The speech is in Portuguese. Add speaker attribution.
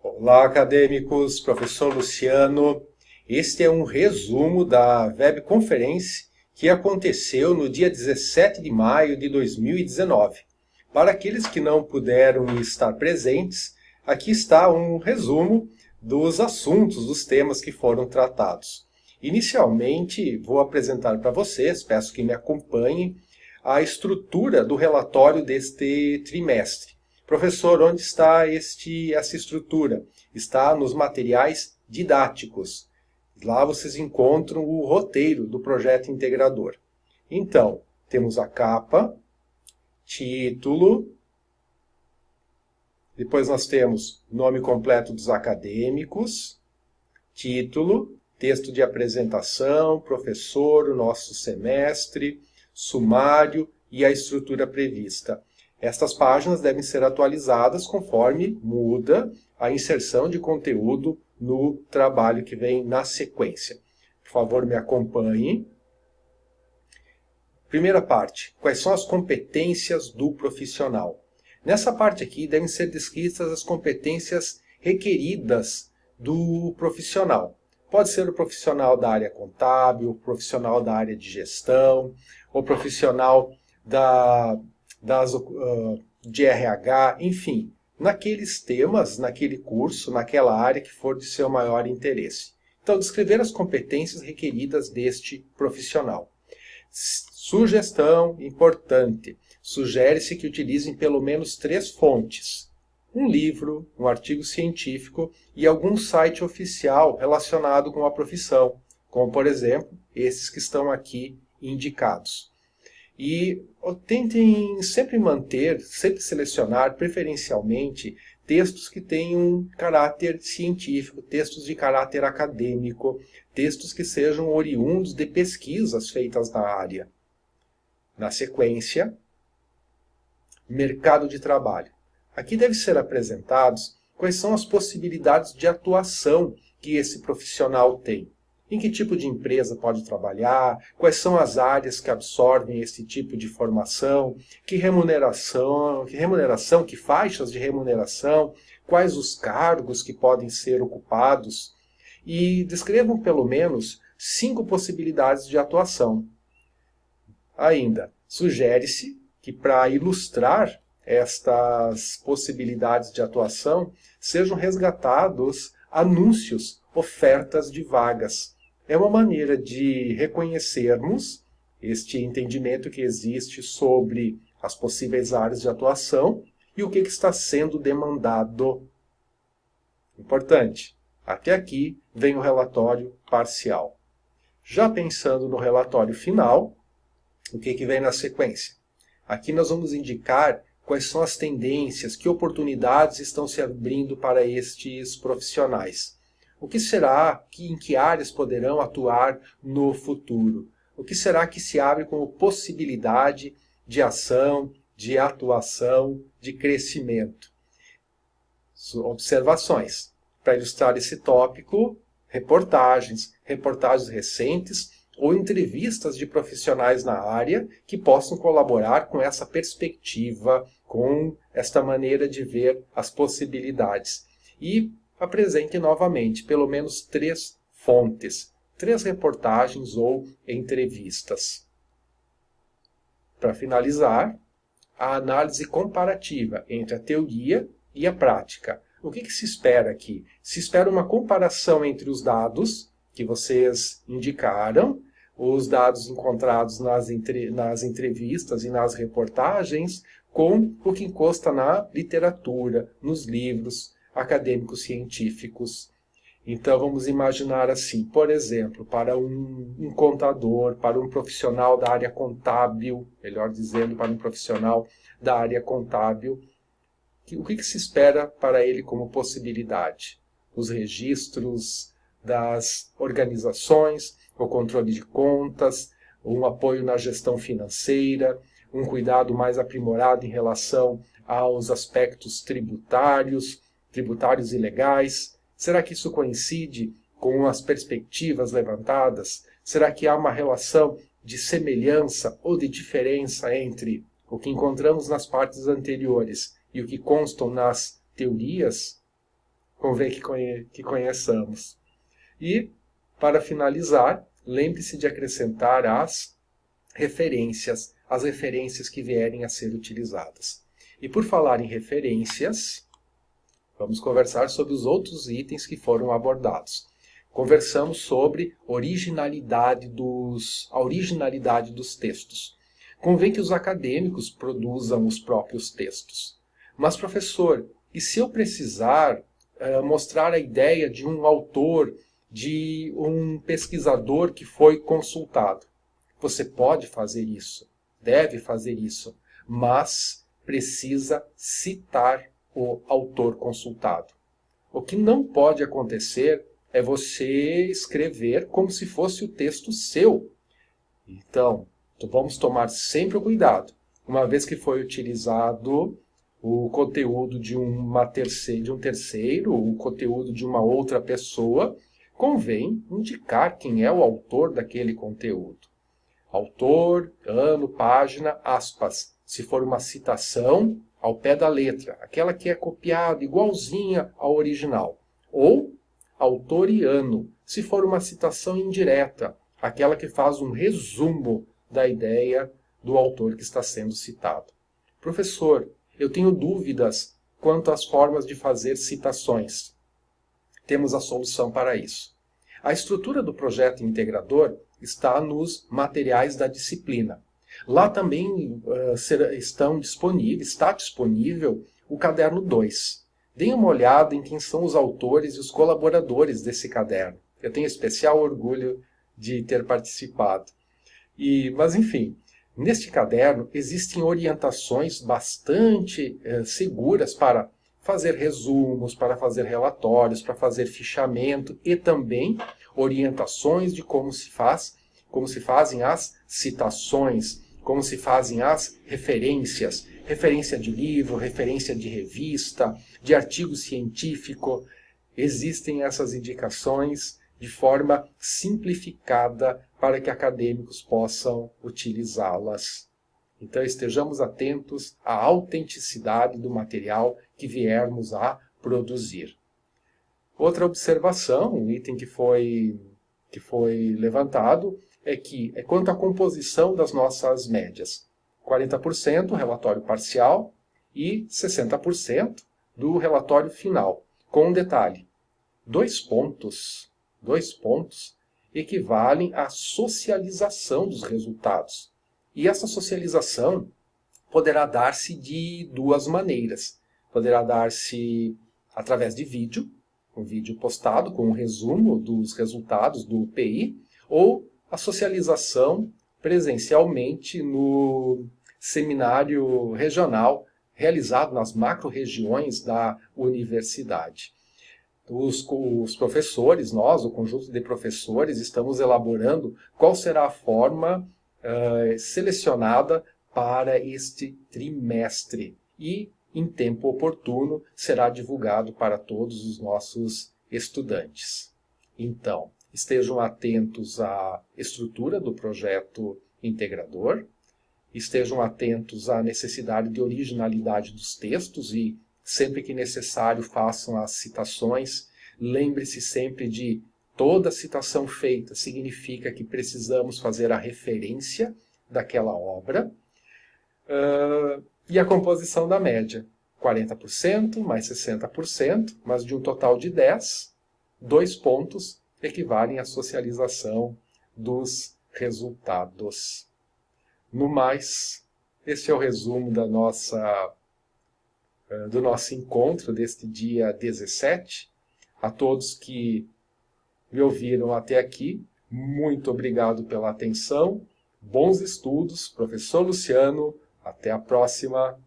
Speaker 1: Olá, acadêmicos, professor Luciano. Este é um resumo da webconferência que aconteceu no dia 17 de maio de 2019. Para aqueles que não puderam estar presentes, aqui está um resumo dos assuntos, dos temas que foram tratados. Inicialmente, vou apresentar para vocês, peço que me acompanhem, a estrutura do relatório deste trimestre. Professor, onde está essa estrutura? Está nos materiais didáticos. Lá vocês encontram o roteiro do projeto integrador. Então, temos a capa, título, depois nós temos nome completo dos acadêmicos, título, texto de apresentação, professor, o nosso semestre, sumário e a estrutura prevista. Estas páginas devem ser atualizadas conforme muda a inserção de conteúdo no trabalho que vem na sequência. Por favor, me acompanhe. Primeira parte, quais são as competências do profissional? Nessa parte aqui devem ser descritas as competências requeridas do profissional. Pode ser o profissional da área contábil, o profissional da área de gestão, o profissional de RH, enfim, naqueles temas, naquele curso, naquela área que for de seu maior interesse. Então, descrever as competências requeridas deste profissional. Sugestão importante. Sugere-se que utilizem pelo menos 3 fontes. Um livro, um artigo científico e algum site oficial relacionado com a profissão, como, por exemplo, esses que estão aqui indicados. E tentem sempre selecionar preferencialmente textos que tenham caráter científico, textos de caráter acadêmico, textos que sejam oriundos de pesquisas feitas na área. Na sequência, mercado de trabalho. Aqui devem ser apresentados quais são as possibilidades de atuação que esse profissional tem. Em que tipo de empresa pode trabalhar, quais são as áreas que absorvem esse tipo de formação, que remuneração, que faixas de remuneração, quais os cargos que podem ser ocupados, e descrevam pelo menos 5 possibilidades de atuação. Ainda, sugere-se que para ilustrar estas possibilidades de atuação, sejam resgatados anúncios, ofertas de vagas. É uma maneira de reconhecermos este entendimento que existe sobre as possíveis áreas de atuação e o que está sendo demandado. Importante, até aqui vem o relatório parcial. Já pensando no relatório final, o que vem na sequência? Aqui nós vamos indicar quais são as tendências, que oportunidades estão se abrindo para estes profissionais. O que será, em que áreas poderão atuar no futuro? O que será que se abre como possibilidade de ação, de atuação, de crescimento? Observações. Para ilustrar esse tópico, reportagens recentes ou entrevistas de profissionais na área que possam colaborar com essa perspectiva, com esta maneira de ver as possibilidades. E apresente novamente pelo menos 3 fontes, 3 reportagens ou entrevistas. Para finalizar, a análise comparativa entre a teoria e a prática. O que se espera aqui? Se espera uma comparação entre os dados que vocês indicaram, os dados encontrados nas entrevistas e nas reportagens, com o que consta na literatura, nos livros acadêmicos científicos. Então vamos imaginar assim, por exemplo, para um contador, para um profissional da área contábil, melhor dizendo, para um profissional da área contábil, o que se espera para ele como possibilidade? Os registros das organizações, o controle de contas, um apoio na gestão financeira, um cuidado mais aprimorado em relação aos aspectos tributários e legais. Será que isso coincide com as perspectivas levantadas? Será que há uma relação de semelhança ou de diferença entre o que encontramos nas partes anteriores e o que constam nas teorias? convém que conheçamos. E, para finalizar, lembre-se de acrescentar as referências que vierem a ser utilizadas. E por falar em referências, vamos conversar sobre os outros itens que foram abordados. Conversamos sobre a originalidade dos textos. Convém que os acadêmicos produzam os próprios textos. Mas, professor, e se eu precisar mostrar a ideia de um autor, de um pesquisador que foi consultado? Você pode fazer isso, deve fazer isso, mas precisa citar o autor consultado. O que não pode acontecer é você escrever como se fosse o texto seu. Então, vamos tomar sempre o cuidado. Uma vez que foi utilizado o conteúdo de um terceiro, o conteúdo de uma outra pessoa, convém indicar quem é o autor daquele conteúdo. Autor, ano, página, aspas. Se for uma citação, ao pé da letra, aquela que é copiada igualzinha ao original. Ou autor e ano, se for uma citação indireta, aquela que faz um resumo da ideia do autor que está sendo citado. Professor, eu tenho dúvidas quanto às formas de fazer citações. Temos a solução para isso. A estrutura do projeto integrador está nos materiais da disciplina. Lá também está disponível o caderno 2. Deem uma olhada em quem são os autores e os colaboradores desse caderno. Eu tenho especial orgulho de ter participado. Mas, enfim, neste caderno existem orientações bastante seguras para fazer resumos, para fazer relatórios, para fazer fichamento e também orientações de como se fazem as citações, como se fazem as referências, referência de livro, referência de revista, de artigo científico. Existem essas indicações de forma simplificada para que acadêmicos possam utilizá-las. Então estejamos atentos à autenticidade do material que viermos a produzir. Outra observação, um item que foi levantado, é quanto à composição das nossas médias. 40% relatório parcial e 60% do relatório final. Com um detalhe, 2 pontos equivalem à socialização dos resultados. E essa socialização poderá dar-se de 2 maneiras. Poderá dar-se através de vídeo, um vídeo postado com um resumo dos resultados do PI, ou a socialização presencialmente no seminário regional realizado nas macro-regiões da universidade. Os professores, nós, o conjunto de professores, estamos elaborando qual será a forma selecionada para este trimestre. E, em tempo oportuno, será divulgado para todos os nossos estudantes. Então, estejam atentos à estrutura do projeto integrador, estejam atentos à necessidade de originalidade dos textos e, sempre que necessário, façam as citações. Lembre-se sempre de toda citação feita significa que precisamos fazer a referência daquela obra. E a composição da média, 40% mais 60%, mas de um total de 10, 2 pontos equivalem à socialização dos resultados. No mais, este é o resumo do nosso encontro deste dia 17. A todos que me ouviram até aqui, muito obrigado pela atenção. Bons estudos, professor Luciano. Até a próxima.